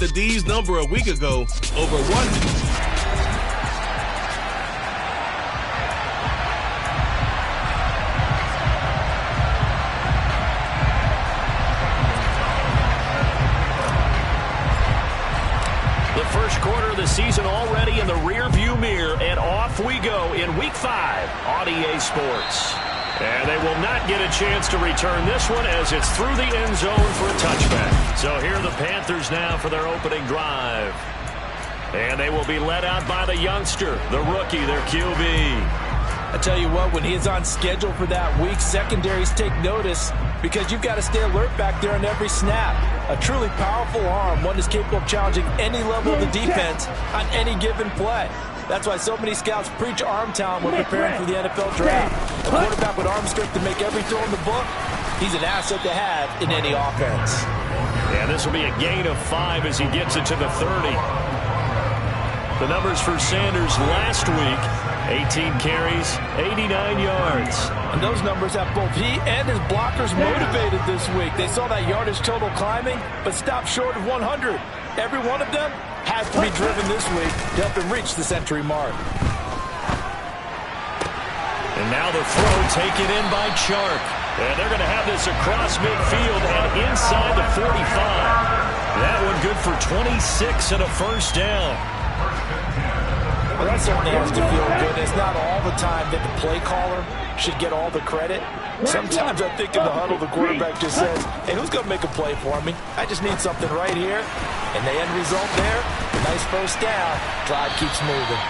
the D's number a week ago, over 1. First quarter of the season already in the rear-view mirror, and off we go in Week 5 on EA Sports. And they will not get a chance to return this one as it's through the end zone for a touchback. So here are the Panthers now for their opening drive. And they will be led out by the youngster, the rookie, their QB. I tell you what, when he is on schedule for that week, secondaries take notice because you've got to stay alert back there on every snap. A truly powerful arm, one is capable of challenging any level of the defense on any given play. That's why so many scouts preach arm talent when preparing for the NFL draft. A quarterback with arm strength to make every throw in the book, he's an asset to have in any offense. Yeah, this will be a gain of 5 as he gets it to the 30. The numbers for Sanders last week, 18 carries, 89 yards. And those numbers have both he and his blockers motivated this week. They saw that yardage total climbing, but stopped short of 100. Every one of them has to be driven this week to help him reach the century mark. And now the throw taken in by Chark. And they're going to have this across midfield and inside the 45. That one good for 26 and a first down. Well, that certainly has to feel good. It's not all the time that the play caller should get all the credit. Sometimes I think in the huddle, the quarterback just says, hey, who's going to make a play for me? I just need something right here. And the end result there, nice first down. Drive keeps moving.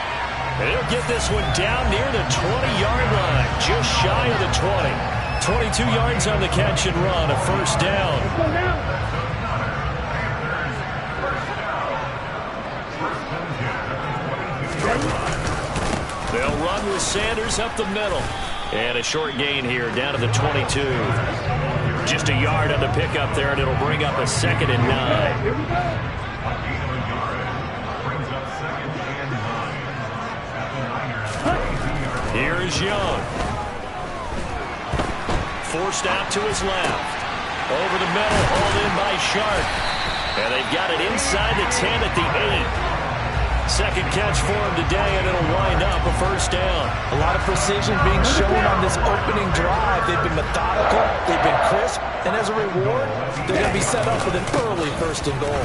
And he'll get this one down near the 20-yard line, just shy of the 20. 22 yards on the catch and run, a first down. They'll run with Sanders up the middle. And a short gain here down to the 22. Just a yard on the pickup there, and it'll bring up a 2nd and 9. Here's Young. Forced out to his left. Over the middle, hauled in by Sharp. And they've got it inside the 10 at the 8. Second catch for him today, and it'll wind up a first down. A lot of precision being shown on this opening drive. They've been methodical, they've been crisp, and as a reward, they're going to be set up with an early first and goal.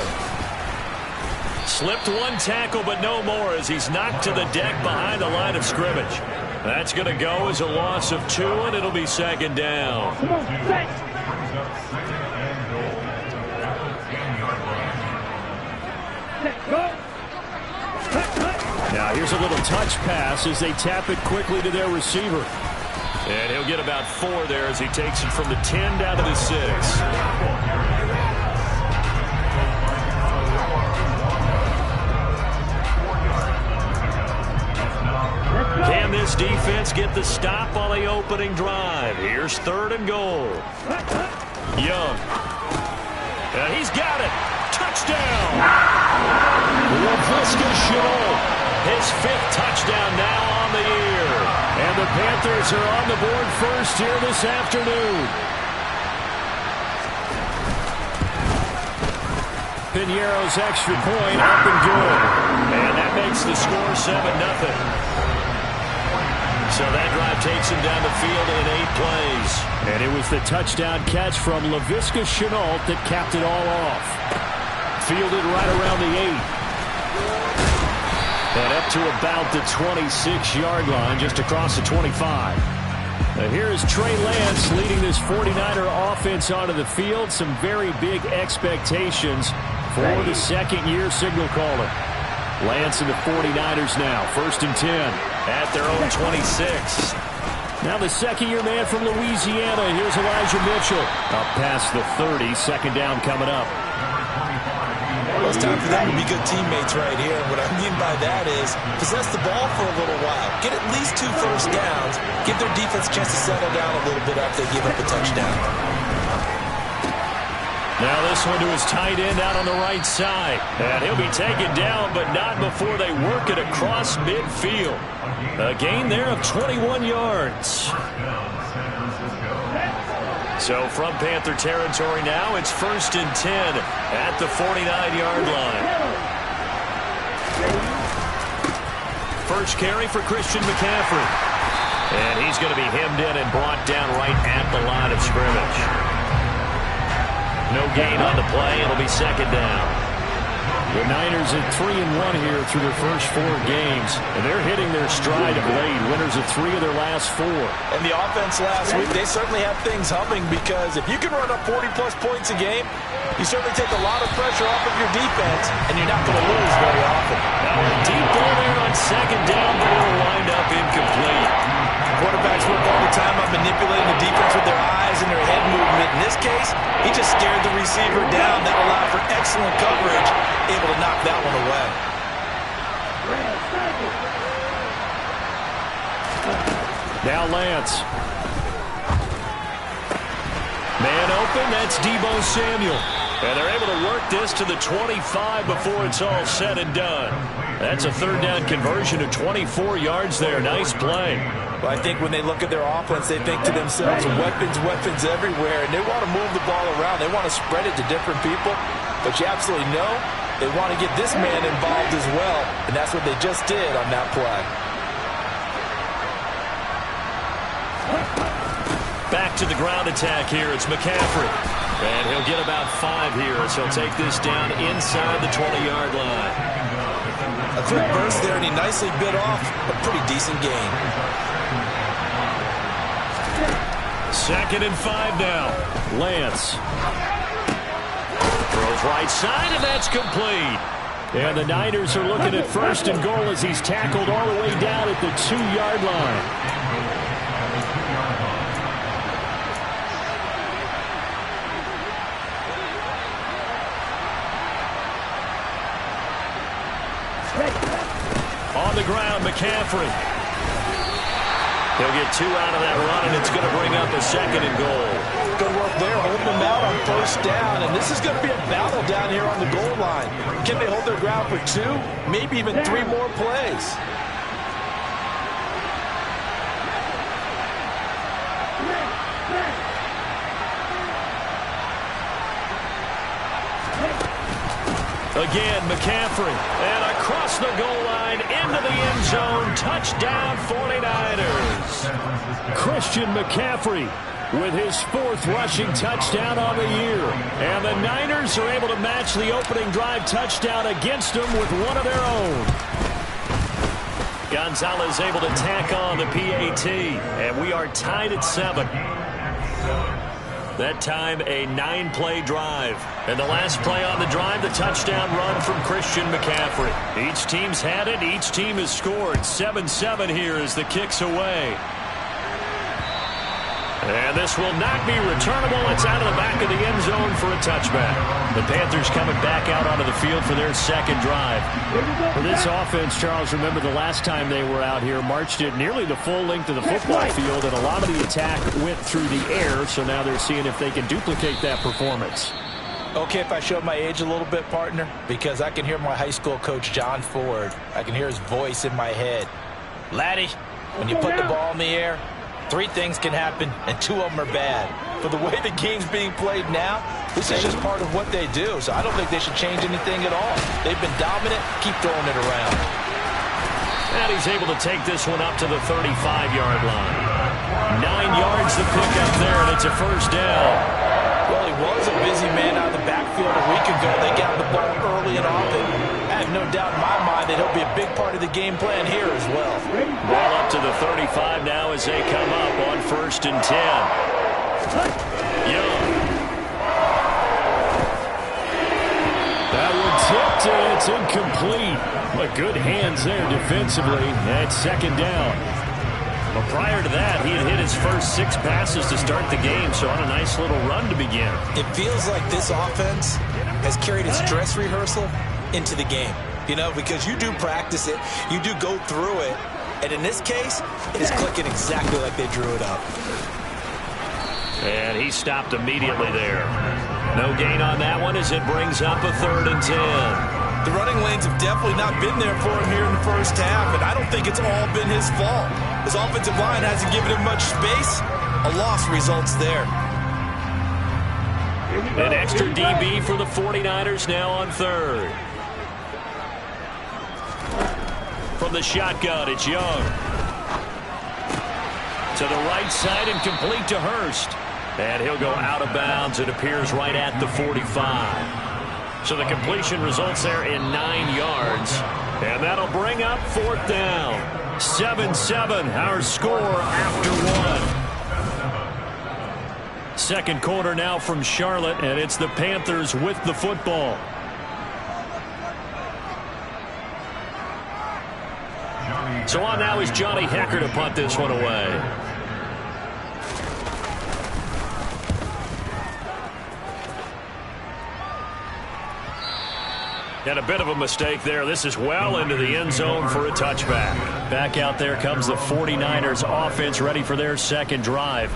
Slipped one tackle, but no more as he's knocked to the deck behind the line of scrimmage. That's going to go as a loss of 2, and it'll be 2nd down. Now here's a little touch pass as they tap it quickly to their receiver. And he'll get about 4 there as he takes it from the 10 down to the 6. Can this defense get the stop on the opening drive? Here's 3rd and goal. Young. And he's got it. Touchdown. Laviska Shenault. His 5th touchdown now on the year. And the Panthers are on the board first here this afternoon. Piñeiro's extra point up and good. And that makes the score 7-0. So that drive takes him down the field in 8 plays. And it was the touchdown catch from Laviska Shenault that capped it all off. Fielded right around the 8. And up to about the 26-yard line, just across the 25. Now here is Trey Lance leading this 49er offense onto the field. Some very big expectations for the second-year signal caller. Lance and the 49ers now, 1st and 10 at their own 26. Now the second-year man from Louisiana. Here's Elijah Mitchell. Up past the 30, 2nd down coming up. Well, it's time for them to be good teammates right here. What I mean by that is possess the ball for a little while. Get at least 2 first downs. Give their defense a chance to settle down a little bit after they give up a touchdown. Now this one to his tight end out on the right side. And he'll be taken down, but not before they work it across midfield. A gain there of 21 yards. So from Panther territory now, it's 1st and 10 at the 49-yard line. first carry for Christian McCaffrey. And he's going to be hemmed in and brought down right at the line of scrimmage. No gain on the play. It'll be second down. The Niners at 3-1 here through their first 4 games. And they're hitting their stride of late. Winners of 3 of their last 4. And the offense last week, they certainly have things humming, because if you can run up 40-plus points a game, you certainly take a lot of pressure off of your defense, and you're not going to lose very often. Now a deep ball there on second down, but it'll wind up incomplete. Quarterbacks work all the time on manipulating the defense with their eyes and their head movement. In this case, he just stared the receiver down. That allowed for excellent coverage, able to knock that one away. Now Lance. Man open, that's Deebo Samuel. And they're able to work this to the 25 before it's all said and done. That's a third down conversion of 24 yards there. Nice play. Well, I think when they look at their offense, they think to themselves, weapons everywhere, and they want to move the ball around. They want to spread it to different people. But you absolutely know they want to get this man involved as well, and that's what they just did on that play. Back to the ground attack here. It's McCaffrey. And he'll get about 5 here as he'll take this down inside the 20-yard line. A quick burst there, and he nicely bit off a pretty decent gain. 2nd and 5 now. Lance. Throws right side, and that's complete. And the Niners are looking at 1st and goal as he's tackled all the way down at the 2-yard line. On the ground, McCaffrey. He'll get 2 out of that run, and it's going to bring up a 2nd and goal. Good work there, holding them out on 1st down, and this is going to be a battle down here on the goal line. Can they hold their ground for 2, maybe even 3 more plays? Again, McCaffrey. And across the goal line, into the end zone. Touchdown, 49ers. Christian McCaffrey with his 4th rushing touchdown on the year. And the Niners are able to match the opening drive touchdown against them with one of their own. Gonzalez able to tack on the PAT. And we are tied at 7. That time, a 9-play drive. And the last play on the drive, the touchdown run from Christian McCaffrey. Each team's had it. Each team has scored. 7-7 here as the kick's away. And this will not be returnable. It's out of the back of the end zone for a touchback. The Panthers coming back out onto the field for their 2nd drive. For this offense, Charles, remember the last time they were out here, marched it nearly the full length of the football field, and a lot of the attack went through the air, so now they're seeing if they can duplicate that performance. Okay, if I showed my age a little bit, partner, because I can hear my high school coach, John Ford. I can hear his voice in my head. Laddie, when you put the ball in the air, 3 things can happen, and 2 of them are bad. For the way the game's being played now, this is just part of what they do, so I don't think they should change anything at all. They've been dominant. Keep throwing it around. And he's able to take this one up to the 35-yard line. 9 yards to pick up there, and it's a 1st down. Well, he was a busy man out of the backfield a week ago. They got the ball early and often. I have no doubt in my mind that he'll be a big part of the game plan here as well. Ball up to the 35 now as they come up on 1st and 10. Young. That one tipped, and it's incomplete. But good hands there defensively. That's 2nd down. But prior to that, he had hit his first 6 passes to start the game, so on a nice little run to begin. It feels like this offense has carried its dress rehearsal into the game. You know, because you do practice it, you do go through it, and in this case, it is clicking exactly like they drew it up. And he stopped immediately there. No gain on that one as it brings up a 3rd and 10. The running lanes have definitely not been there for him here in the first half, and I don't think it's all been his fault. His offensive line hasn't given him much space. A loss results there. An extra DB for the 49ers now on 3rd. from the shotgun. It's Young. To the right side and complete to Hurst. And he'll go out of bounds. It appears right at the 45. So the completion results there in 9 yards. And that'll bring up 4th down. 7-7, our score after 1. Second quarter now from Charlotte, and it's the Panthers with the football. So on now is Johnny Hecker to punt this one away. And a bit of a mistake there. This is well into the end zone for a touchback. Back out there comes the 49ers offense, ready for their second drive.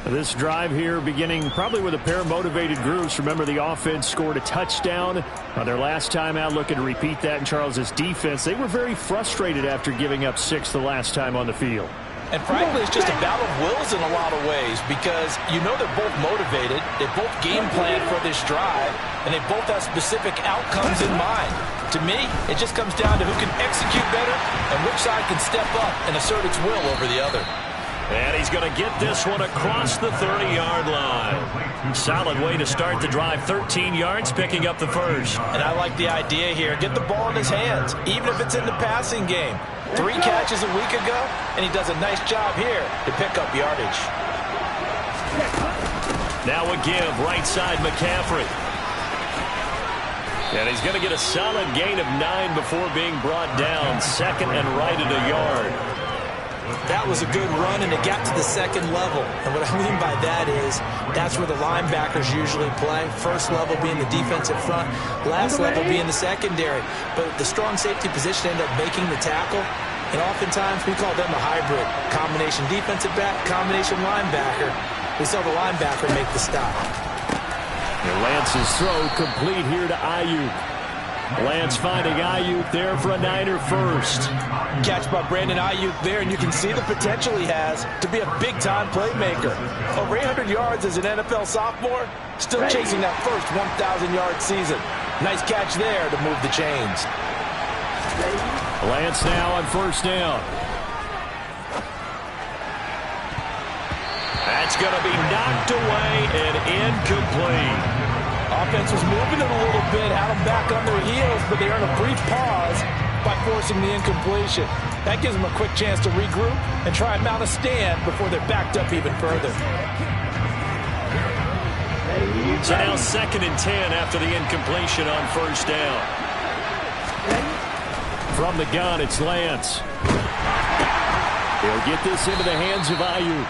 This drive here beginning probably with a pair of motivated groups. Remember, the offense scored a touchdown on their last time out, looking to repeat that in Charles's defense. They were very frustrated after giving up 6 the last time on the field. And frankly, it's just a battle of wills in a lot of ways because you know they're both motivated. They both game plan for this drive, and they both have specific outcomes in mind. To me, it just comes down to who can execute better and which side can step up and assert its will over the other. And he's going to get this one across the 30-yard line. Solid way to start the drive. 13 yards, picking up the first. And I like the idea here. Get the ball in his hands, even if it's in the passing game. 3 catches a week ago, and he does a nice job here to pick up yardage. Now a give, right side McCaffrey. And he's going to get a solid gain of 9 before being brought down. Second and right at a yard. That was a good run, and it got to the second level. And what I mean by that is that's where the linebackers usually play. First level being the defensive front, last level being the secondary. But the strong safety position ended up making the tackle, and oftentimes we call them a hybrid. Combination defensive back, combination linebacker. We saw the linebacker make the stop. And Lance's throw complete here to Ayuk. Lance finding Ayuk there for a Niner first. Catch by Brandon Ayuk there, and you can see the potential he has to be a big-time playmaker. Over 800 yards as an NFL sophomore, still chasing that first 1,000-yard season. Nice catch there to move the chains. Lance now on first down. That's going to be knocked away and incomplete. Offense was moving it a little bit, had them back on their heels, but they earned a brief pause by forcing the incompletion. That gives them a quick chance to regroup and try and mount a stand before they're backed up even further. So now 2nd and 10 after the incompletion on first down. From the gun, it's Lance. He'll get this into the hands of Ayuk.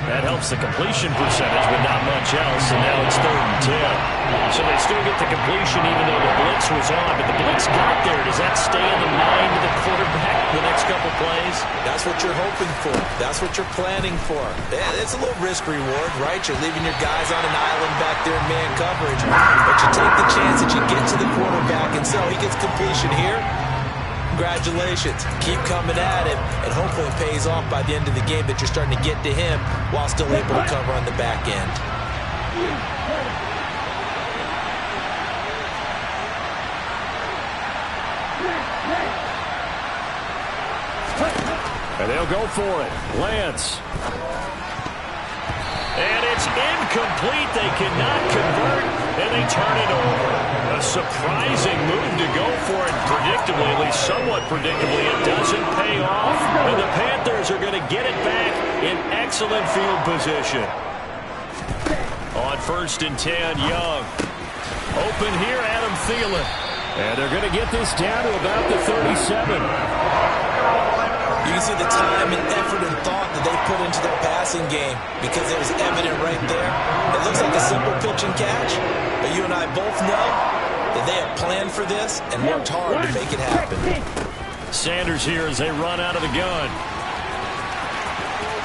That helps the completion percentage, but not much else, and now it's 3rd and 10. So they still get the completion even though the blitz was on, but the blitz got there. Does that stay in the mind of the quarterback the next couple plays? That's what you're hoping for. That's what you're planning for. Yeah, it's a little risk-reward, right? You're leaving your guys on an island back there in man coverage, but you take the chance that you get to the quarterback, and so he gets completion here. Congratulations. Keep coming at him, and hopefully it pays off by the end of the game that you're starting to get to him while still able to cover on the back end. And they'll go for it. Lance. And it's incomplete. They cannot convert, and they turn it over. A surprising move to go for it. Predictably, at least somewhat predictably, it doesn't pay off. And the Panthers are going to get it back in excellent field position. On 1st and 10, Young. Open here, Adam Thielen. And they're going to get this down to about the 37. You can see the time and effort and thought that they put into their passing game because it was evident right there. It looks like a simple pitch and catch, but you and I both know that they have planned for this and worked hard to make it happen. Sanders here as they run out of the gun.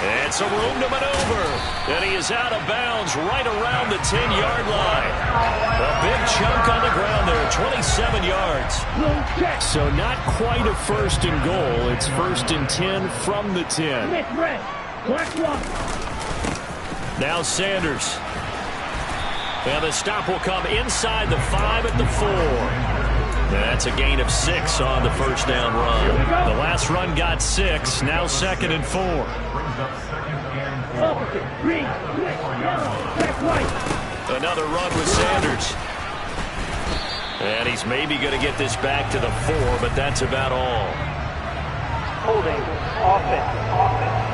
And some room to maneuver. And he is out of bounds right around the 10-yard line. A big chunk on the ground there, 27 yards. So not quite a 1st and goal. It's 1st and 10 from the 10. Now Sanders. And the stop will come inside the 5 at the 4. That That's a gain of 6 on the first down run. The last run got 6. Now 2nd and 4. Another run with Sanders. And he's maybe going to get this back to the 4, but that's about all. Holding. Offense.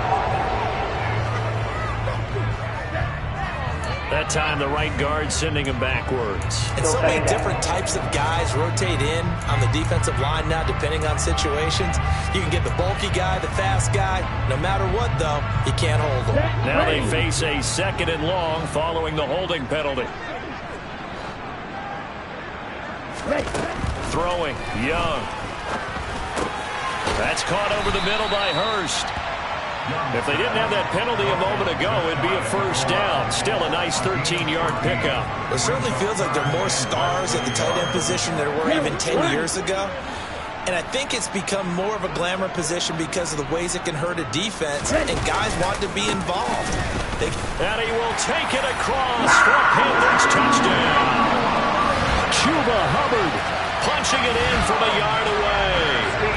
That time, the right guard sending him backwards. And so many different types of guys rotate in on the defensive line now, depending on situations. You can get the bulky guy, the fast guy. No matter what, though, you can't hold them. Now they face a 2nd and long following the holding penalty. Throwing, Young. That's caught over the middle by Hurst. If they didn't have that penalty a moment ago, it'd be a first down. Still a nice 13-yard pickup. It certainly feels like there are more stars at the tight end position than there were even 10 years ago. And I think it's become more of a glamour position because of the ways it can hurt a defense, and guys want to be involved. And he will take it across for a Panthers touchdown. Chuba Hubbard punching it in from a yard away.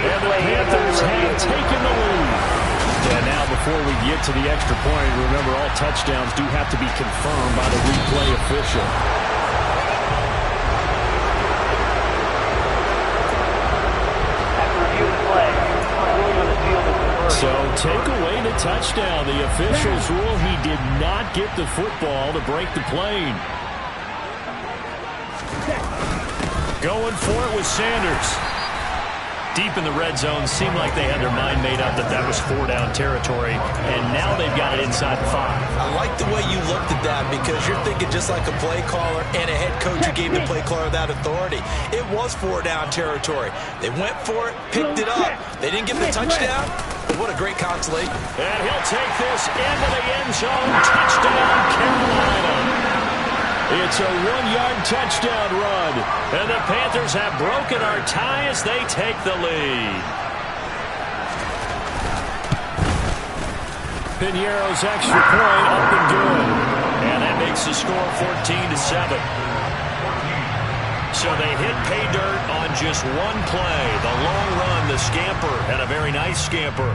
And the Panthers have taken the lead. And now before we get to the extra point, remember all touchdowns do have to be confirmed by the replay official. So take away the touchdown. The officials rule he did not get the football to break the plane. Going for it with Sanders. Deep in the red zone, seemed like they had their mind made up that that was 4-down territory, and now they've got it inside 5. I like the way you looked at that because you're thinking just like a play caller and a head coach who gave the play caller that authority. It was 4-down territory. They went for it, picked it up. They didn't get the touchdown, but what a great consolation. And he'll take this into the end zone. Touchdown, Carolina. It's a 1-yard touchdown run, and the Panthers have broken our tie as they take the lead. Piñeiro's extra point up and good, and that makes the score 14-7. So they hit pay dirt on just one play. The long run, the scamper, and a very nice scamper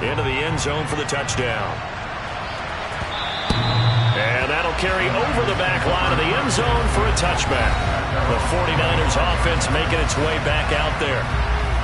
into the end zone for the touchdown. And that'll carry over the back line of the end zone for a touchback. The 49ers offense making its way back out there.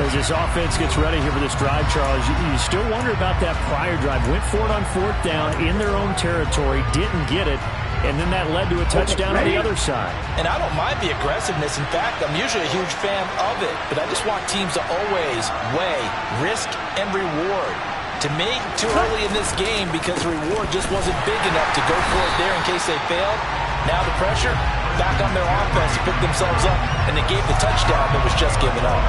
As this offense gets ready here for this drive, Charles, you still wonder about that prior drive. Went for it on 4th down in their own territory, didn't get it, and then that led to a touchdown on the other side. And I don't mind the aggressiveness. In fact, I'm usually a huge fan of it, but I just want teams to always weigh risk and reward. To me, too early in this game because the reward just wasn't big enough to go for it there in case they failed. Now the pressure back on their offense to pick themselves up, and they gave the touchdown that was just given up.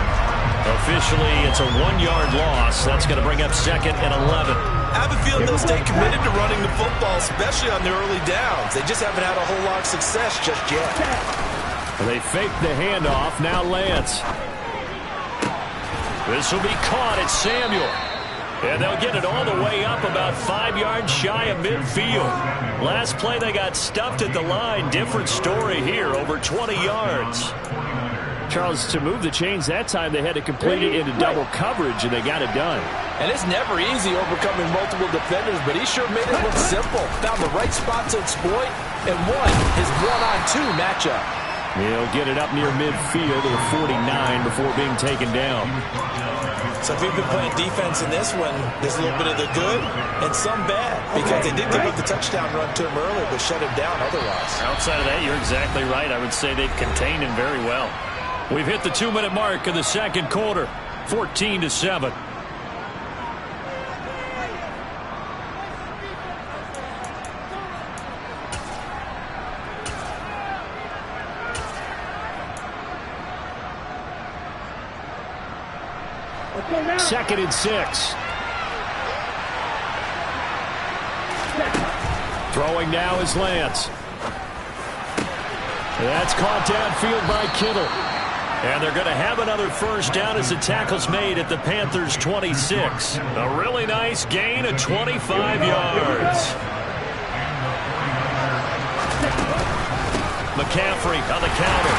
Officially, it's a 1-yard loss. That's going to bring up 2nd and 11. I have a feeling they'll stay committed to running the football, especially on the early downs. They just haven't had a whole lot of success just yet. They fake the handoff. Now Lance. This will be caught. It's Samuel. And they'll get it all the way up about 5 yards shy of midfield. Last play, they got stuffed at the line. Different story here, over 20 yards. Charles, to move the chains that time, they had to complete it into double coverage, and they got it done. And it's never easy overcoming multiple defenders, but he sure made it look simple. Found the right spot to exploit and won his 1-on-2 matchup. He'll get it up near midfield to the 49 before being taken down. So if you've been playing defense in this one, there's a little bit of the good and some bad because they did give up the touchdown run to him earlier but shut him down otherwise. Outside of that, you're exactly right. I would say they've contained him very well. We've hit the 2-minute mark of the second quarter, 14-7. Second and 6. Throwing now is Lance. That's caught downfield by Kittle. And they're going to have another first down as the tackle's made at the Panthers' 26. A really nice gain of 25 yards. McCaffrey on the counter.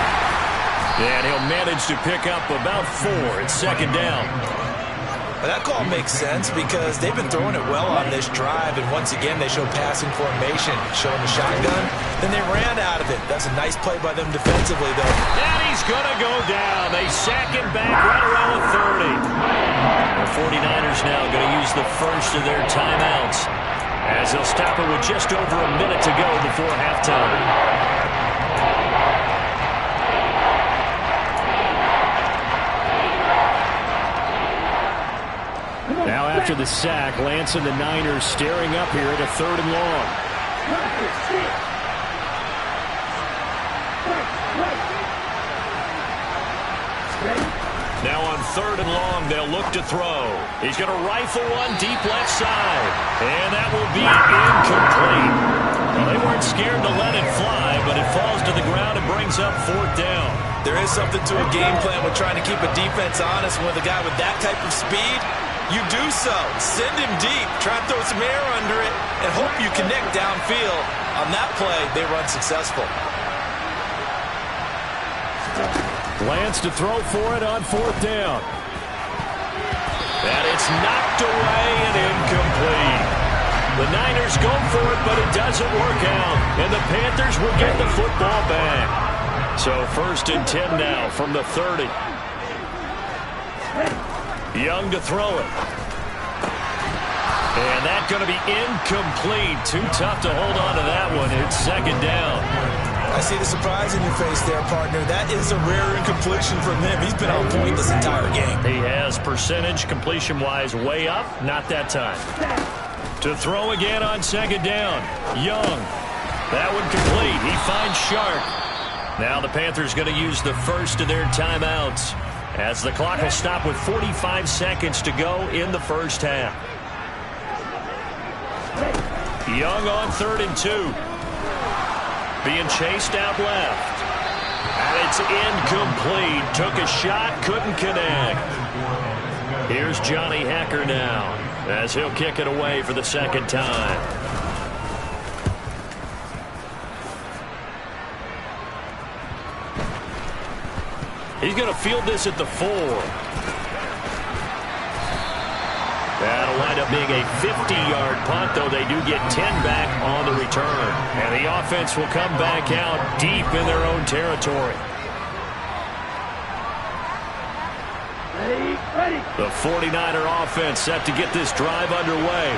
And he'll manage to pick up about 4 at second down. Well, that call makes sense because they've been throwing it well on this drive, and once again they show passing formation, showing the shotgun, then they ran out of it. That's a nice play by them defensively, though. And he's going to go down. They sack him back right around the 30. The 49ers now going to use the first of their timeouts as they'll stop it with just over a minute to go before halftime. Now after the sack, Lance and the Niners staring up here at a 3rd and long. Now on 3rd and long, they'll look to throw. He's going to rifle one deep left side. And that will be incomplete. Well, they weren't scared to let it fly, but it falls to the ground and brings up 4th down. There is something to a game plan with trying to keep a defense honest. With a guy with that type of speed, you do so. Send him deep. Try to throw some air under it and hope you connect downfield. On that play, they run successful. Lance to throw for it on 4th down. And it's knocked away and incomplete. The Niners go for it, but it doesn't work out. And the Panthers will get the football back. So 1st and 10 now from the 30. Young to throw it. And that's going to be incomplete. Too tough to hold on to that one. It's 2nd down. I see the surprise in your face there, partner. That is a rare incompletion from him. He's been on point this entire game. He has percentage completion-wise way up. Not that time. To throw again on 2nd down. Young. That one complete. He finds Sharp. Now the Panthers going to use the first of their timeouts, as the clock will stop with 45 seconds to go in the first half. Young on 3rd and 2. Being chased out left. And it's incomplete. Took a shot, couldn't connect. Here's Johnny Hecker now, as he'll kick it away for the 2nd time. He's going to field this at the 4. That'll wind up being a 50-yard punt, though they do get 10 back on the return. And the offense will come back out deep in their own territory. The 49er offense set to get this drive underway.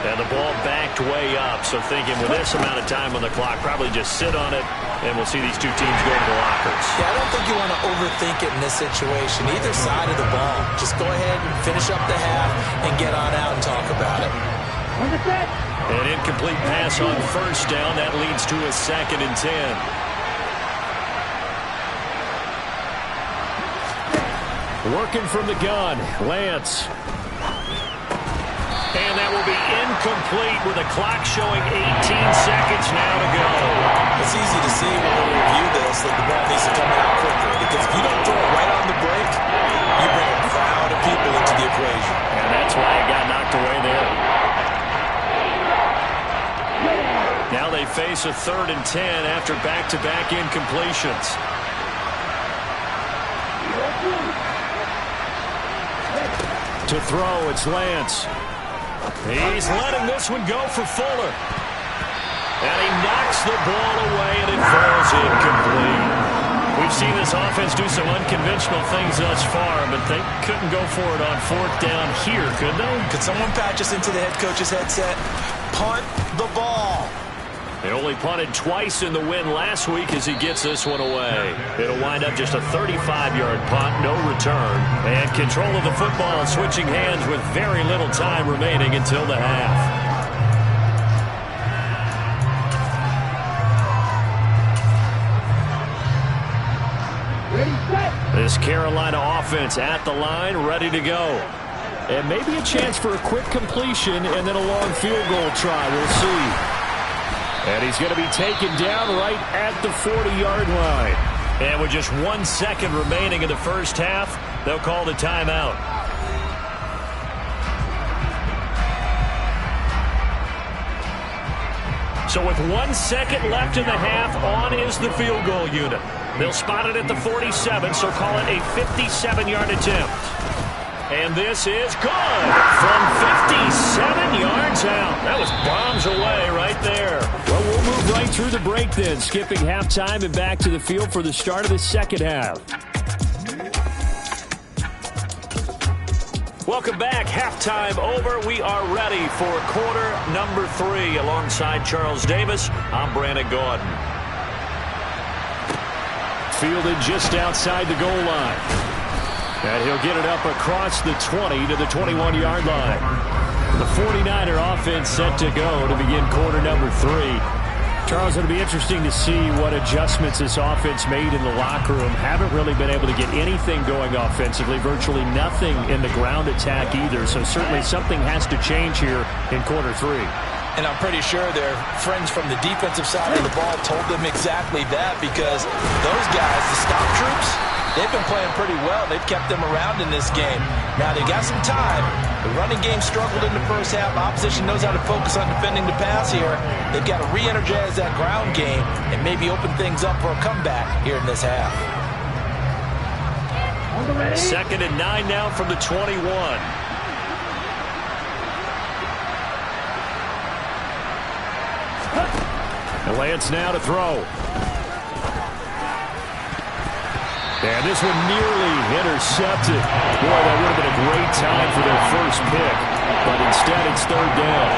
And the ball backed way up, so thinking with this amount of time on the clock, probably just sit on it, and we'll see these two teams go to the lockers. Yeah, I don't think you want to overthink it in this situation, either side of the ball. Just go ahead and finish up the half and get on out and talk about it. An incomplete pass on 1st down. That leads to a 2nd and 10. Working from the gun, Lance. And that will be incomplete with the clock showing 18 seconds now to go. It's easy to see when we review this that the ball needs to come out quicker, because if you don't throw it right on the break, you bring a crowd of people into the equation. And that's why it got knocked away there. Now they face a 3rd and 10 after back-to-back incompletions. To throw, it's Lance. He's letting this one go for Fuller. And he knocks the ball away, and it falls incomplete. We've seen this offense do some unconventional things thus far, but they couldn't go for it on 4th down here, could they? Could someone patch us into the head coach's headset? Punt the ball. They only punted twice in the win last week as he gets this one away. It'll wind up just a 35-yard punt, no return. And control of the football switching hands with very little time remaining until the half. This Carolina offense at the line, ready to go. And maybe a chance for a quick completion and then a long field goal try. We'll see. And he's going to be taken down right at the 40-yard line. And with just 1 second remaining in the first half, they'll call the timeout. So with 1 second left in the half, on is the field goal unit. They'll spot it at the 47, so call it a 57-yard attempt. And this is good from 57 yards out. That was bombs away right there. Well, we'll move right through the break then, skipping halftime and back to the field for the start of the second half. Welcome back. Halftime over. We are ready for quarter number 3. Alongside Charles Davis, I'm Brandon Gaudin. Fielded just outside the goal line. And he'll get it up across the 20 to the 21-yard line. The 49er offense set to go to begin quarter number 3. Charles, it'll be interesting to see what adjustments this offense made in the locker room. Haven't really been able to get anything going offensively, virtually nothing in the ground attack either. So certainly something has to change here in quarter 3. And I'm pretty sure their friends from the defensive side of the ball told them exactly that, because those guys, the stop troops, they've been playing pretty well. They've kept them around in this game. Now, they got some time. The running game struggled in the first half. Opposition knows how to focus on defending the pass here. They've got to re-energize that ground game and maybe open things up for a comeback here in this half. 2nd and 9 now from the 21. And Lance now to throw. And this one nearly intercepted. Boy, that would have been a great time for their first pick. But instead, it's 3rd down.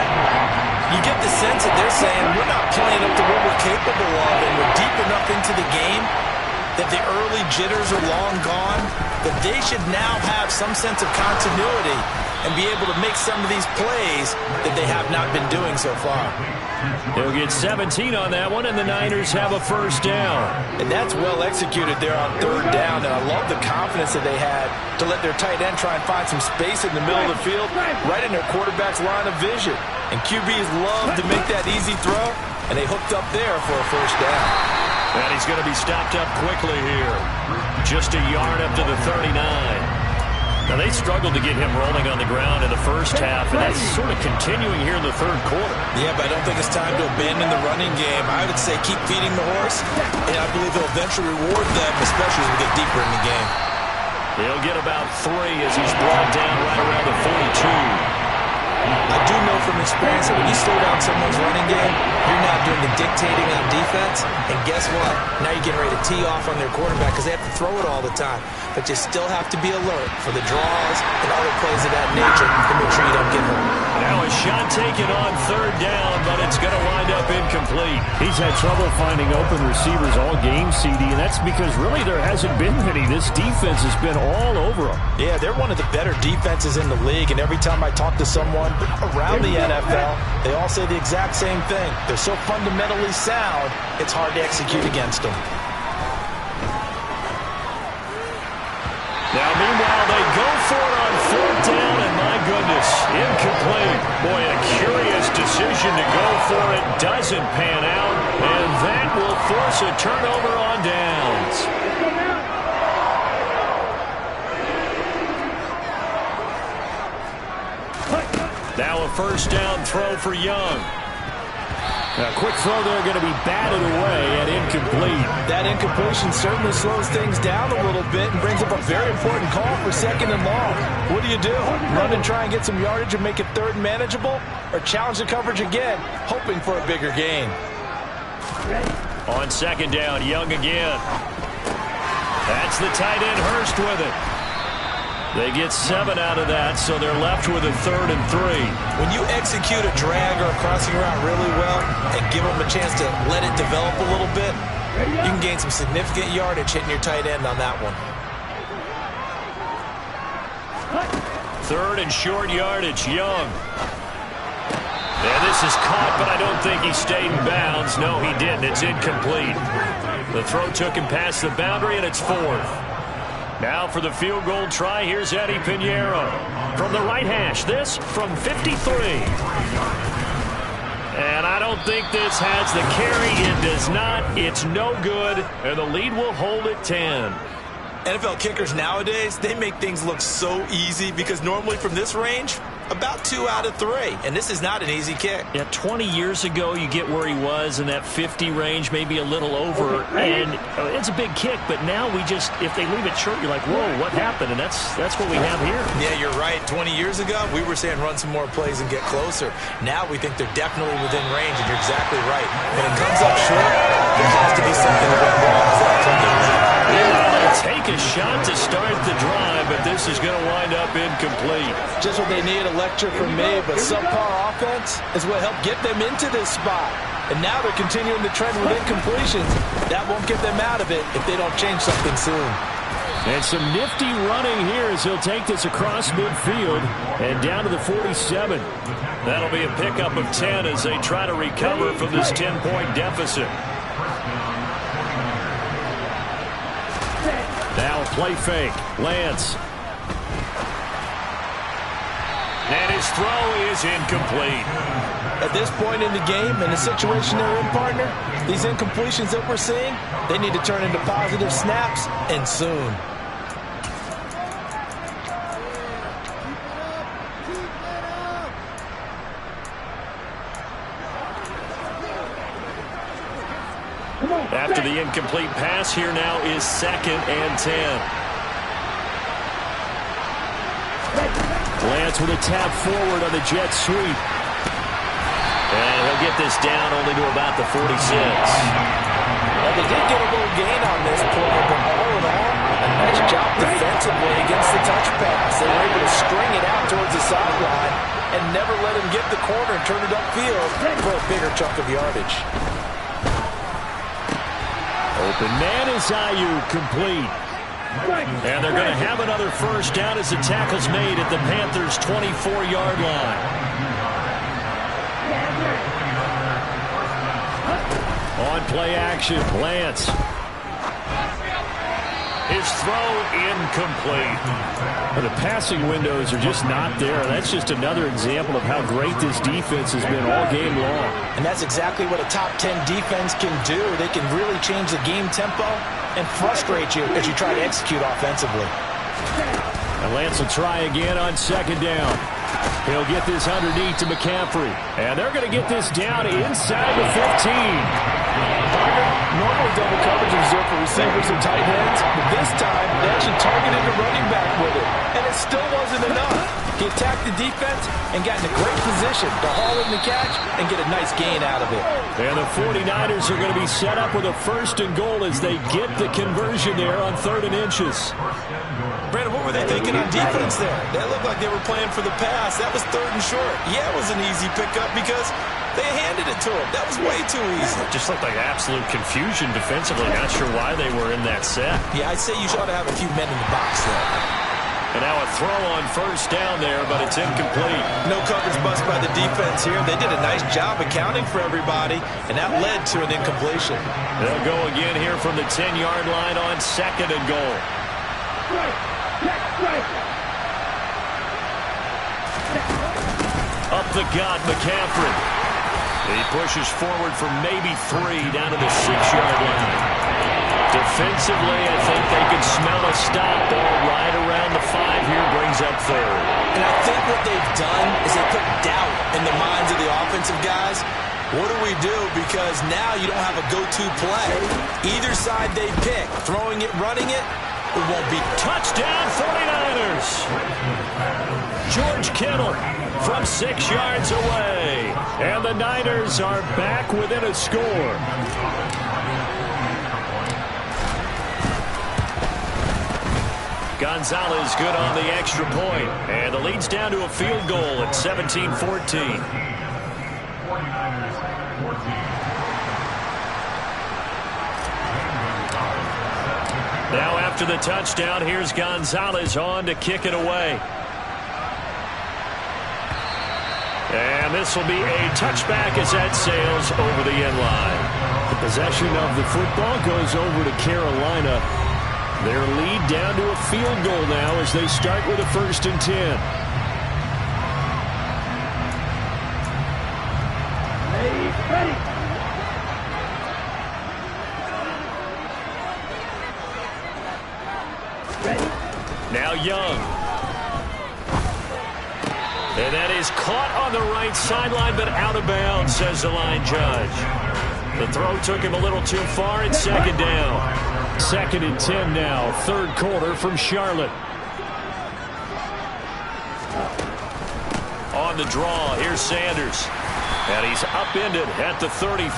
You get the sense that they're saying we're not playing up to what we're capable of, and we're deep enough into the game that the early jitters are long gone, but they should now have some sense of continuity and be able to make some of these plays that they have not been doing so far. They'll get 17 on that one, and the Niners have a first down. And that's well executed there on 3rd down, and I love the confidence that they had to let their tight end try and find some space in the middle of the field, right in their quarterback's line of vision. And QBs love to make that easy throw, and they hooked up there for a first down. And he's going to be stopped up quickly here. Just a yard up to the 39. Now, they struggled to get him rolling on the ground in the first half, and that's sort of continuing here in the 3rd quarter. Yeah, but I don't think it's time to abandon the running game. I would say keep feeding the horse, and I believe they'll eventually reward them, especially as we get deeper in the game. He'll get about 3 as he's brought down right around the 42. I do know from experience that when you slow down someone's running game, you're now doing the dictating on defense, and guess what? Now you're getting ready to tee off on their quarterback because they have to throw it all the time. But you still have to be alert for the draws and other plays of that nature to make sure you don't get hurt. Now a shot taken on 3rd down, but it's going to wind up incomplete. He's had trouble finding open receivers all game, CD, and that's because really there hasn't been many. This defense has been all over them. Yeah, they're one of the better defenses in the league, and every time I talk to someone around the NFL, they all say the exact same thing. They're so fundamentally sound, it's hard to execute against them. Now, meanwhile, they go for it on 4th down, and my goodness, incomplete. Boy, a curious decision to go for it. Doesn't pan out, and that will force a turnover on downs. Now a first down throw for Young. A quick throw there going to be batted away and incomplete. That incompletion certainly slows things down a little bit and brings up a very important call for 2nd and long. What do? Run and try and get some yardage and make it 3rd manageable? Or challenge the coverage again, hoping for a bigger gain? On 2nd down, Young again. That's the tight end Hurst with it. They get 7 out of that, so they're left with a 3rd and 3. When you execute a drag or a crossing route really well and give them a chance to let it develop a little bit, you can gain some significant yardage hitting your tight end on that one. 3rd and short yardage, Young. And this is caught, but I don't think he stayed in bounds. No, he didn't. It's incomplete. The throw took him past the boundary, and it's 4th. Now for the field goal try, here's Eddie Pinheiro. From the right hash, this from 53. And I don't think this has the carry. It does not. It's no good. And the lead will hold at 10. NFL kickers nowadays, they make things look so easy because normally from this range, About 2 out of 3, and this is not an easy kick. Yeah, 20 years ago, you get where he was in that 50 range, maybe a little over, and it's a big kick, but now if they leave it short, you're like, whoa, what happened? And that's what we have here. Yeah, you're right. 20 years ago, we were saying run some more plays and get closer. Now we think they're definitely within range, and you're exactly right. When it comes up short, there has to be something that went wrong as that turned it late. Take a shot to start the drive, but this is going to wind up incomplete. Just what they need, a lecture from me, but subpar offense is what helped get them into this spot. And now they're continuing the trend with incompletions. That won't get them out of it if they don't change something soon. And some nifty running here as he'll take this across midfield and down to the 47. That'll be a pickup of 10 as they try to recover from this 10-point deficit. Now a play fake. Lance. And his throw is incomplete. At this point in the game, in the situation they're in, partner, these incompletions that we're seeing, they need to turn into positive snaps, and soon. After the incomplete pass, here now is 2nd and 10. Lance with a tap forward on the jet sweep. And he'll get this down only to about the 46. Well, they did get a little gain on this play, but all in all, a nice job defensively against the touch pass. They were able to string it out towards the sideline and never let him get the corner and turn it upfield for a bigger chunk of yardage. Open man is Ayuk, complete. And they're going to have another first down as the tackle's made at the Panthers' 24-yard line. On play action, Lance. His throw incomplete. And the passing windows are just not there. That's just another example of how great this defense has been all game long. And that's exactly what a top 10 defense can do. They can really change the game tempo and frustrate you as you try to execute offensively. And Lance will try again on 2nd down. He'll get this underneath to McCaffrey. And they're going to get this down inside the 15. Normally double coverage is reserved for receivers and tight ends, but this time they actually targeted the running back with it, and it still wasn't enough. He attacked the defense and got in a great position to haul in the catch and get a nice gain out of it. And the 49ers are going to be set up with a 1st and goal as they get the conversion there on 3rd and inches. Brandon, what were they thinking on defense there? That looked like they were playing for the pass. That was 3rd and short. Yeah, it was an easy pickup because they handed it to him. That was way too easy. Just looked like absolute confusion defensively. Not sure why they were in that set. Yeah, I'd say you ought to have a few men in the box there. And now a throw on 1st down there, but it's incomplete. No coverage bust by the defense here. They did a nice job accounting for everybody, and that led to an incompletion. They'll go again here from the 10-yard line on 2nd and goal. Up the gut, McCaffrey. He pushes forward for maybe 3 down to the 6-yard line. Defensively, I think they can smell a stop. Ball right around the 5 here, brings up 3rd. And I think what they've done is they put doubt in the minds of the offensive guys. What do we do? Because now you don't have a go-to play. Either side they pick, throwing it, running it, it won't be. Touchdown 49ers. George Kittle from 6 yards away. And the Niners are back within a score. Gonzalez good on the extra point. And the lead's down to a field goal at 17-14. Now after the touchdown, here's Gonzalez on to kick it away. And this will be a touchback as that sails over the end line. The possession of the football goes over to Carolina. Their lead down to a field goal now as they start with a 1st and 10. Ready. Now Young. And that is caught on the right sideline, but out of bounds, says the line judge. The throw took him a little too far. It's second down. 2nd and 10 now. 3rd quarter from Charlotte. On the draw, here's Sanders. And he's upended at the 33,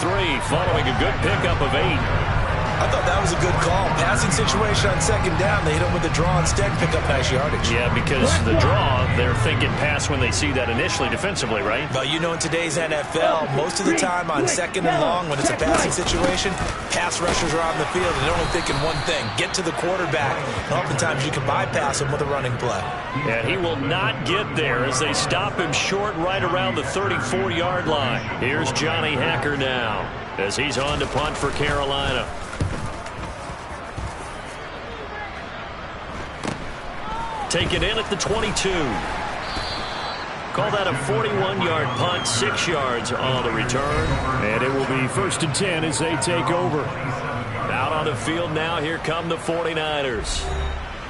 following a good pickup of 8. I thought that was a good call. Passing situation on 2nd down. They hit him with the draw instead, pick up nice yardage. Yeah, because the draw, they're thinking pass when they see that initially defensively, right? But you know, in today's NFL, most of the time on 2nd and long, when it's a passing situation, pass rushers are on the field, and they're only thinking one thing, get to the quarterback. And oftentimes you can bypass him with a running play. And he will not get there as they stop him short right around the 34-yard line. Here's Johnny Hacker now as he's on to punt for Carolina. Taken in at the 22. Call that a 41-yard punt, 6 yards on the return. And it will be 1st and 10 as they take over. Out on the field now, here come the 49ers.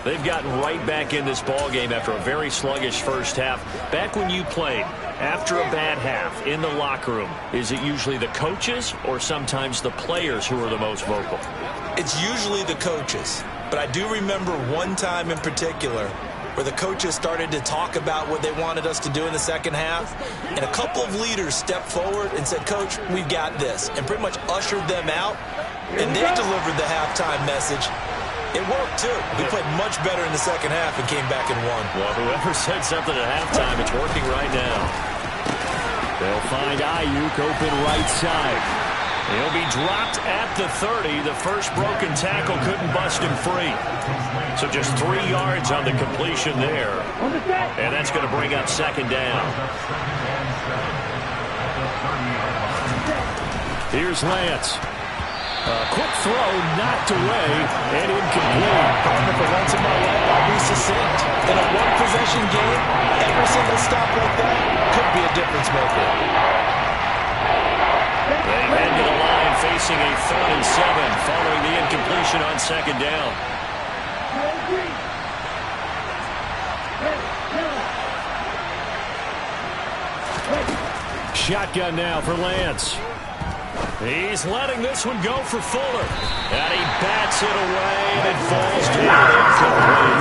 They've gotten right back in this ballgame after a very sluggish first half. Back when you played, after a bad half in the locker room, is it usually the coaches or sometimes the players who are the most vocal? It's usually the coaches. But I do remember one time in particular where the coaches started to talk about what they wanted us to do in the second half, and a couple of leaders stepped forward and said, "Coach, we've got this," and pretty much ushered them out, and they delivered the halftime message. It worked, too. We played much better in the second half and came back and won. Well, whoever said something at halftime, it's working right now. They'll find Ayuk open right side. He'll be dropped at the 30. The first broken tackle couldn't bust him free. So just 3 yards on the completion there. And that's going to bring up 2nd down. Here's Lance. A quick throw knocked away and incomplete. For once in my life, I'll be succinct. In a one-possession game, every single stop like that could be a difference maker. They head to the line facing a 3rd and 7 following the incompletion on 2nd down. Shotgun now for Lance. He's letting this one go for Fuller. And he bats it away and it falls down incomplete.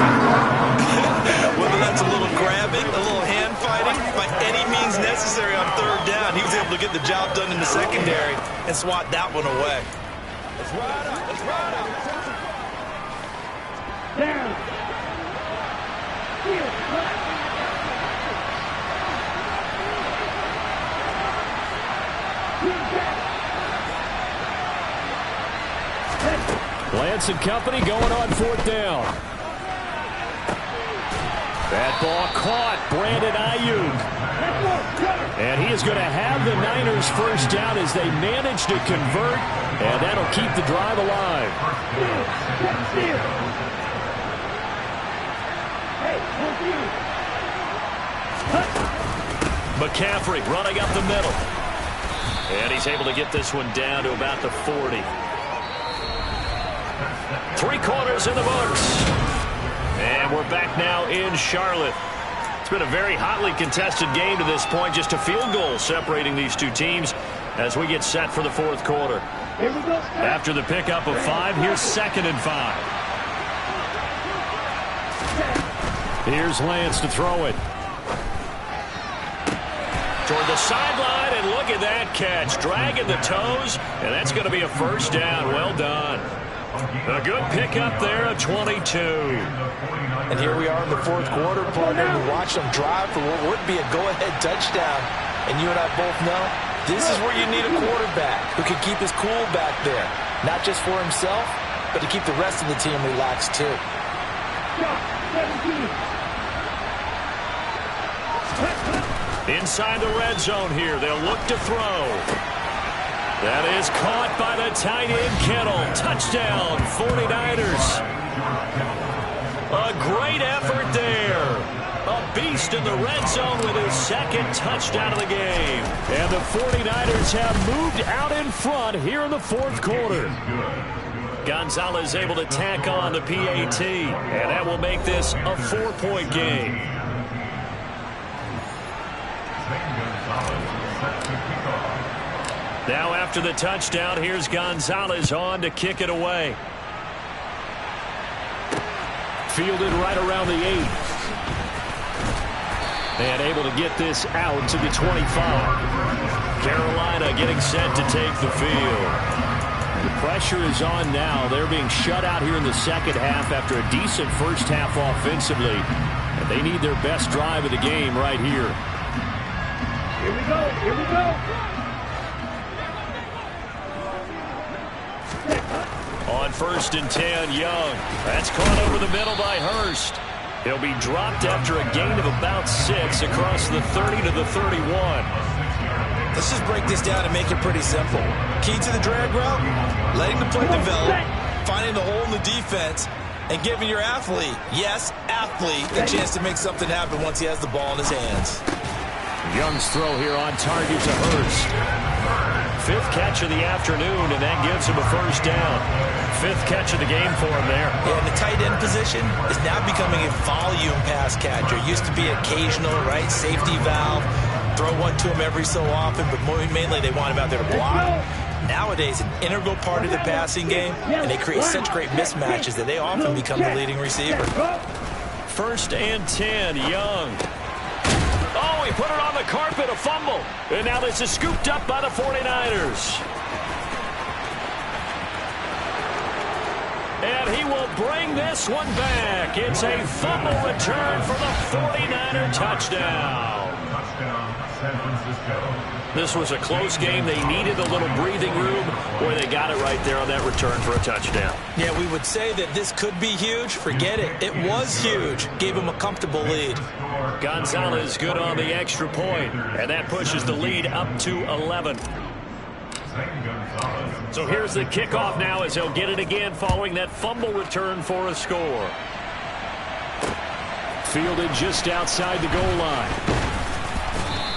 Whether that's a little grabbing, a little hand fighting, by any means necessary on 3rd down, he was able to get the job done in the secondary and swat that one away. Let's ride up. Let's ride up. Down. Lance and company going on 4th down. That ball caught. Brandon Ayuk. And he is going to have the Niners first down as they manage to convert. And that'll keep the drive alive. McCaffrey running up the middle. And he's able to get this one down to about the 40. 3 quarters in the books. And we're back now in Charlotte. It's been a very hotly contested game to this point. Just a field goal separating these two teams as we get set for the 4th quarter. After the pickup of 5, here's 2nd and 5. Here's Lance to throw it. Toward the sideline, and look at that catch. Dragging the toes, and that's going to be a first down. Well done. A good pickup there of 22. And here we are in the 4th quarter, partner. We watched them drive for what would be a go-ahead touchdown. And you and I both know this is where you need a quarterback who can keep his cool back there. Not just for himself, but to keep the rest of the team relaxed too. Inside the red zone here, they'll look to throw. That is caught by the tight end Kittle. Touchdown, 49ers. A great effort there. A beast in the red zone with his 2nd touchdown of the game. And the 49ers have moved out in front here in the 4th quarter. Gonzalez able to tack on the PAT. And that will make this a 4-point game. Now after the touchdown, here's Gonzalez on to kick it away. Fielded right around the 8. And able to get this out to the 25. Carolina getting set to take the field. The pressure is on now. They're being shut out here in the second half after a decent first half offensively. And they need their best drive of the game right here. Here we go. Here we go. On 1st and 10, Young. That's caught over the middle by Hurst. He'll be dropped after a gain of about 6 across the 30 to the 31. Let's just break this down and make it pretty simple. Key to the drag route, letting the play develop, finding the hole in the defense, and giving your athlete, yes, athlete, a chance to make something happen once he has the ball in his hands. Young's throw here on target to Hurst. 5th catch of the afternoon, and that gives him a first down. 5th catch of the game for him there. Yeah, and the tight end position is now becoming a volume pass catcher. Used to be occasional, right? Safety valve. Throw one to him every so often, but mainly they want him out there to block. Nowadays, an integral part of the passing game, and they create such great mismatches that they often become the leading receiver. 1st and 10, Young. Oh, he put it on the carpet, a fumble. And now this is scooped up by the 49ers. And he will bring this one back. It's a fumble return for the 49er touchdown. This was a close game. They needed a little breathing room, or they got it right there on that return for a touchdown. Yeah, we would say that this could be huge. Forget it. It was huge. Gave him a comfortable lead. Gonzalez good on the extra point, and that pushes the lead up to 11. So here's the kickoff now as he'll get it again following that fumble return for a score. Fielded just outside the goal line.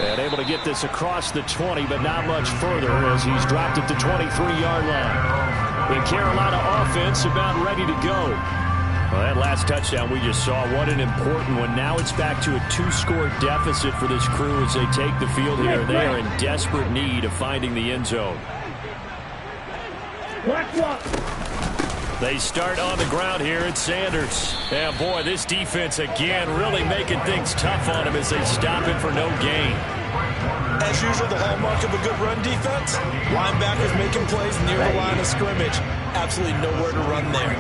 And able to get this across the 20, but not much further as he's dropped it to 23-yard line. The Carolina offense about ready to go. Well, that last touchdown we just saw, what an important one. Now it's back to a 2-score deficit for this crew as they take the field here. They are in desperate need of finding the end zone. They start on the ground here at Sanders. Yeah, boy, this defense again really making things tough on him as they stop him for no gain. As usual, the hallmark of a good run defense, linebackers making plays near the line of scrimmage. Absolutely nowhere to run there.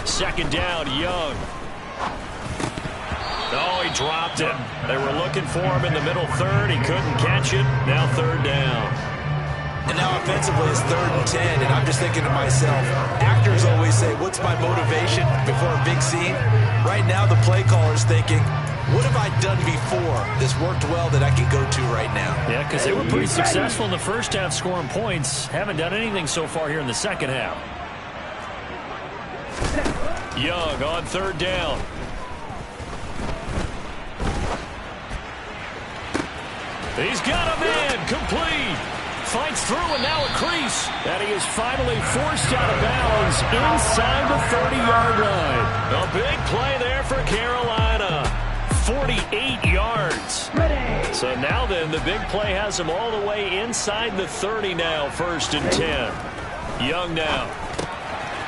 2nd down, Young. Oh, he dropped it. They were looking for him in the middle third. He couldn't catch it. Now 3rd down. And now offensively it's 3rd and 10, and I'm just thinking to myself, actors always say, what's my motivation before a big scene? Right now the play caller's thinking, what have I done before this worked well that I can go to right now? Yeah, because they were pretty successful in the first half scoring points. Haven't done anything so far here in the second half. Young on 3rd down. He's got a man complete. Fights through and now a crease. And he is finally forced out of bounds inside the 30-yard line. A big play there for Carolina. 48 yards. So now then, the big play has him all the way inside the 30 now, 1st and 10. Young now.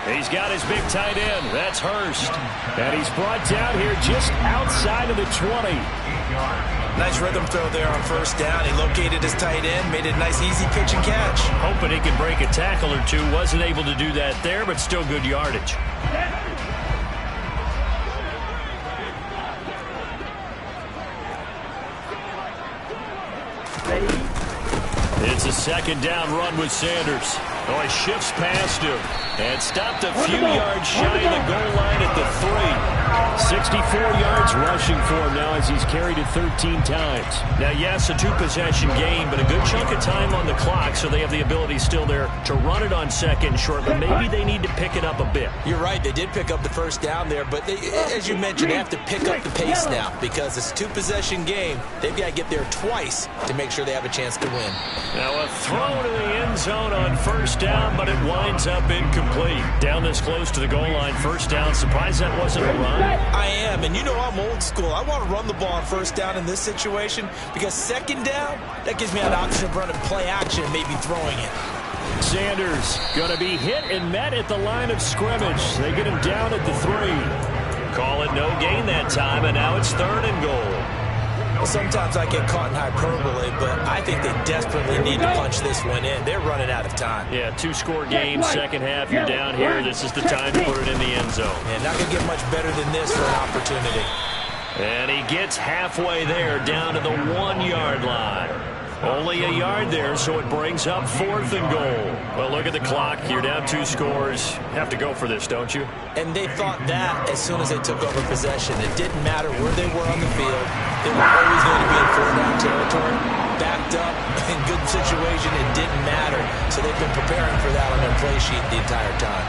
He's got his big tight end. That's Hurst. And he's brought down here just outside of the 20. Nice rhythm throw there on 1st down. He located his tight end, made it a nice easy pitch and catch. Hoping he could break a tackle or two. Wasn't able to do that there, but still good yardage. It's a 2nd down run with Sanders. Oh, he shifts past him and stopped a few yards shy of the goal line at the 3. 64 yards rushing for him now as he's carried it 13 times. Now, yes, a 2-possession game, but a good chunk of time on the clock, so they have the ability still there to run it on 2nd and short, but maybe they need to pick it up a bit. You're right. They did pick up the 1st down there, but they, as you mentioned, they have to pick up the pace now because it's a 2-possession game. They've got to get there twice to make sure they have a chance to win. Now a throw to the end zone on 1st first down, but it winds up incomplete. Down this close to the goal line, first down. Surprised that wasn't a run. I am, and you know I'm old school. I want to run the ball on first down in this situation because second down, that gives me an option of running play action and maybe throwing it. Sanders going to be hit and met at the line of scrimmage. They get him down at the 3. Call it no gain that time, and now it's 3rd and goal. Well, sometimes I get caught in hyperbole, but I think they desperately need to punch this one in. They're running out of time. Yeah, 2-score game, second half. You're down here. This is the time to put it in the end zone. And not going to get much better than this for an opportunity. And he gets halfway there, down to the 1-yard line. Only a yard there, so it brings up 4th and goal. Well, look at the clock. You're down 2 scores. Have to go for this, don't you? And they thought that as soon as they took over possession. It didn't matter where they were on the field. They were always going to be in 4-down territory. Backed up, in good situation, it didn't matter. So they've been preparing for that on their play sheet the entire time.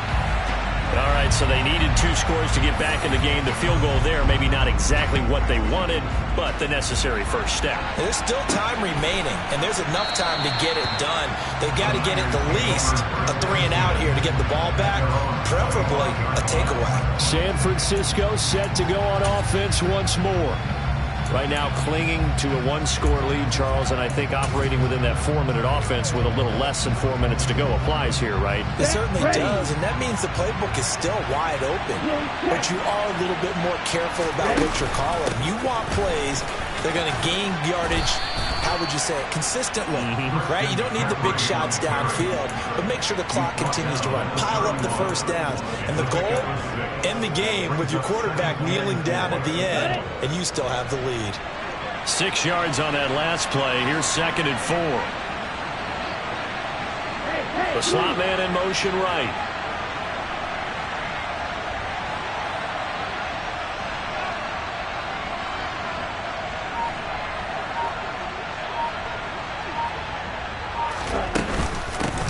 All right, so they needed 2 scores to get back in the game. The field goal there, maybe not exactly what they wanted, but the necessary first step. There's still time remaining, and there's enough time to get it done. They've got to get at the least a 3-and-out here to get the ball back, preferably a takeaway. San Francisco set to go on offense once more. Right now clinging to a 1-score lead, Charles, and I think operating within that 4-minute offense with a little less than 4 minutes to go applies here, right? It certainly does, and that means the playbook is still wide open. But you are a little bit more careful about what you're calling. You want plays, they're going to gain yardage, how would you say it, consistently, right? You don't need the big shots downfield, but make sure the clock continues to run. Pile up the first downs. And the goal, end the game with your quarterback kneeling down at the end, and you still have the lead. 6 yards on that last play. Here's 2nd and 4. The slot man in motion right.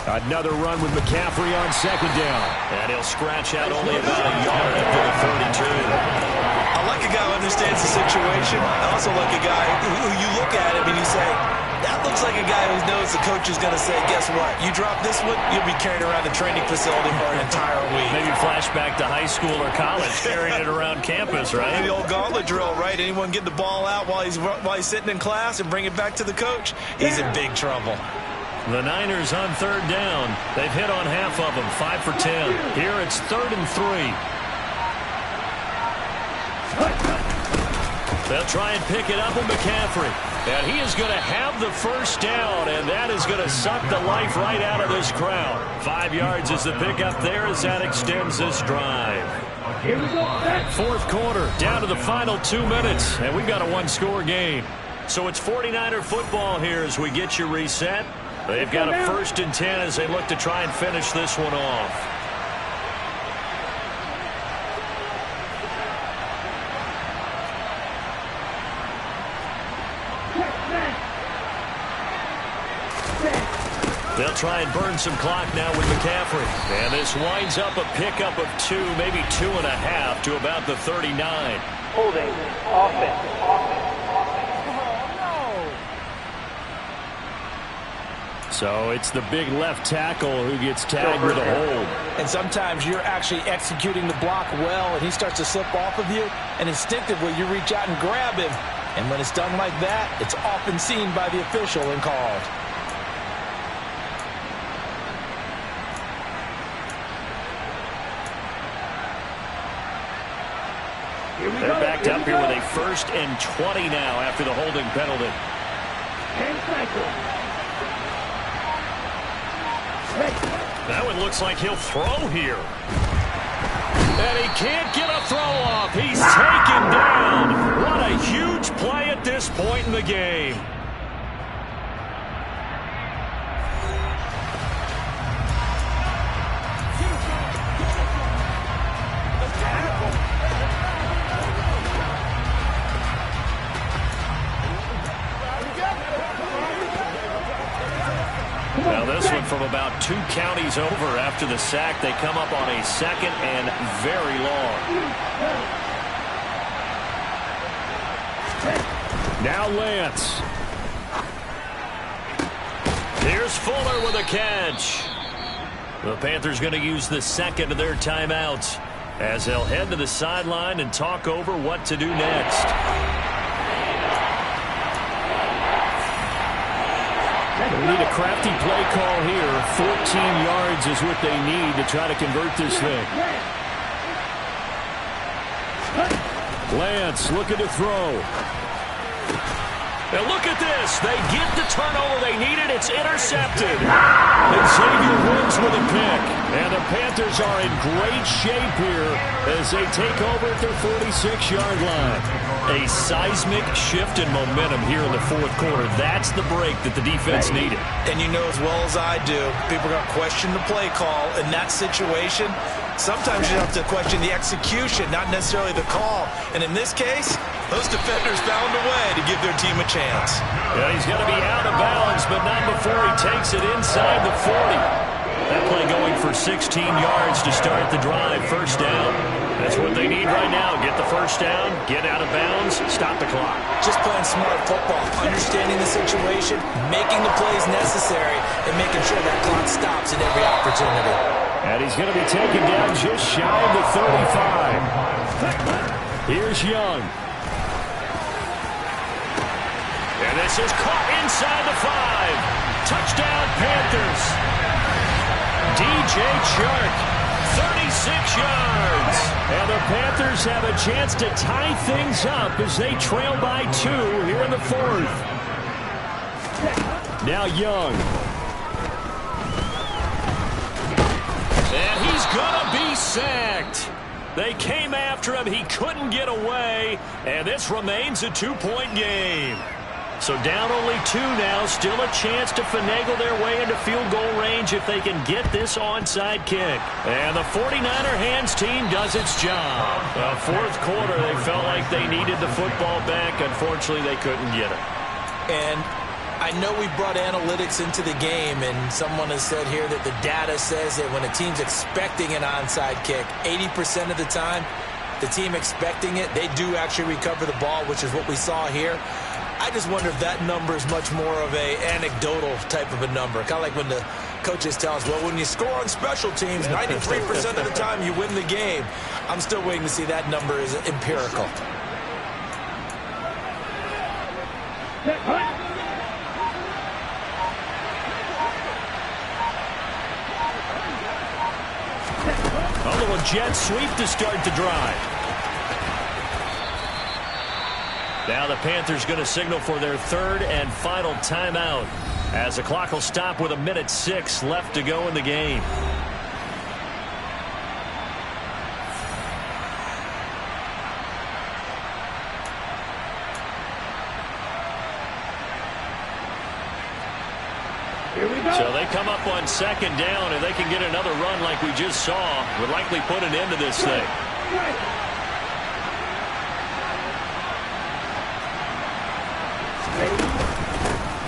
Another run with McCaffrey on 2nd down. And he'll scratch out only about a yard up to the 32. I like a guy who understands the situation. I also like a guy who you look at him and you say, that looks like a guy who knows the coach is going to say, guess what? You drop this one, you'll be carrying around the training facility for an entire week. Maybe flashback to high school or college, carrying it around campus, right? The old gauntlet drill, right? Anyone get the ball out while he's sitting in class and bring it back to the coach? He's in big trouble. The Niners on 3rd down. They've hit on half of them, 5 for 10. Here it's 3rd and 3. They'll try and pick it up with McCaffrey. And he is going to have the first down, and that is going to suck the life right out of this crowd. 5 yards is the pickup there as that extends this drive. 4th quarter, down to the final 2 minutes, and we've got a 1-score game. So it's 49er football here as we get you reset. They've got a 1st and 10 as they look to try and finish this one off. They'll try and burn some clock now with McCaffrey. And this winds up a pickup of 2, maybe 2.5 to about the 39. Holding offense. So it's the big left tackle who gets tagged with a hold. And sometimes you're actually executing the block well, and he starts to slip off of you, and instinctively you reach out and grab him. And when it's done like that, it's often seen by the official and called. They're backed up here with a 1st and 20 now after the holding penalty. That one looks like he'll throw here. And he can't get a throw off. He's taken down. What a huge play at this point in the game. Now this one from about 2 counties over after the sack. They come up on a 2nd and very long. Now Lance. Here's Fuller with a catch. The Panthers going to use the second of their timeouts as they'll head to the sideline and talk over what to do next. They need a crafty play call here. 14 yards is what they need to try to convert this thing. Lance looking to throw. And look at this. They get the turnover they needed. It's intercepted. And Xavier Woods with a pick. And the Panthers are in great shape here as they take over at their 46-yard line. A seismic shift in momentum here in the fourth quarter. That's the break that the defense needed. And you know as well as I do, people are going to question the play call in that situation. Sometimes you have to question the execution, not necessarily the call. And in this case, those defenders found a way to give their team a chance. Yeah, he's going to be out of bounds, but not before he takes it inside the 40. That play going for 16 yards to start the drive. First down. That's what they need right now. Get the first down, get out of bounds, stop the clock. Just playing smart football, understanding the situation, making the plays necessary, and making sure that clock stops at every opportunity. And he's going to be taken down just shy of the 35. Here's Young. And this is caught inside the 5. Touchdown, Panthers. DJ Chark, 36 yards. And the Panthers have a chance to tie things up as they trail by 2 here in the fourth. Now Young. And he's going to be sacked. They came after him. He couldn't get away. And this remains a 2-point game. So down only 2 now. Still a chance to finagle their way into field goal range if they can get this onside kick. And the 49er hands team does its job. Fourth quarter, they felt like they needed the football back. Unfortunately, they couldn't get it. And I know we brought analytics into the game, and someone has said here that the data says that when a team's expecting an onside kick, 80% of the time, the team expecting it, they do actually recover the ball, which is what we saw here. I just wonder if that number is much more of a anecdotal type of a number. Kind of like when the coaches tell us, well, when you score on special teams, 93% of the time you win the game. I'm still waiting to see that number is empirical. A little jet sweep to start the drive. Now the Panthers going to signal for their third and final timeout as the clock will stop with 1:06 left to go in the game. So they come up on second down, and they can get another run like we just saw. Would likely put an end to this thing.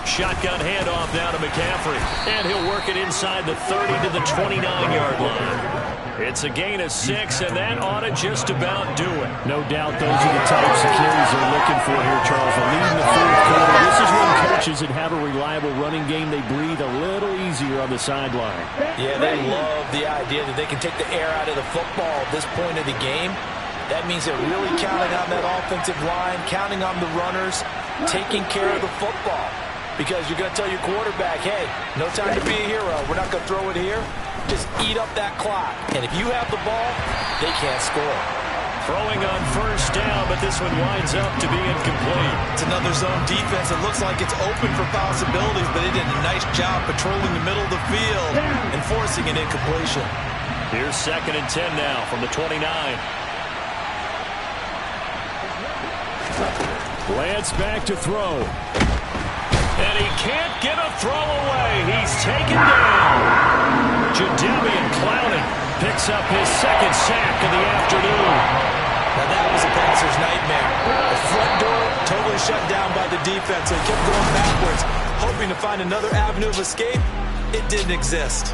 Shotgun handoff now to McCaffrey. And he'll work it inside the 30 to the 29-yard line. It's a gain of 6, and that ought to just about do it. No doubt those are the types of carries they're looking for here, Charles. They're leading the fourth quarter. This is when coaches that have a reliable running game, they breathe a little easier on the sideline. Yeah, they love the idea that they can take the air out of the football at this point of the game. That means they're really counting on that offensive line, counting on the runners, taking care of the football. Because you're going to tell your quarterback, hey, no time to be a hero. We're not going to throw it here. Just eat up that clock. And if you have the ball, they can't score. Throwing on first down, but this one winds up to be incomplete. It's another zone defense. It looks like it's open for possibilities, but they did a nice job patrolling the middle of the field and forcing an incompletion. Here's 2nd and 10 now from the 29. Lance back to throw. And he can't get a throw away. He's taken down. Jadeveon Clowney picks up his second sack of the afternoon. Now that was a passer's nightmare. The front door totally shut down by the defense. They kept going backwards, hoping to find another avenue of escape. It didn't exist.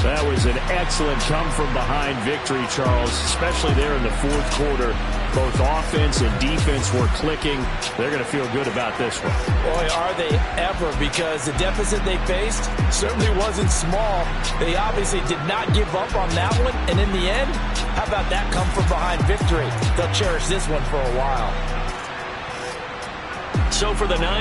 That was an excellent come-from-behind victory, Charles, especially there in the fourth quarter. Both offense and defense were clicking. They're going to feel good about this one. Boy, are they ever, because the deficit they faced certainly wasn't small. They obviously did not give up on that one, and in the end, how about that come from behind victory? They'll cherish this one for a while. So for the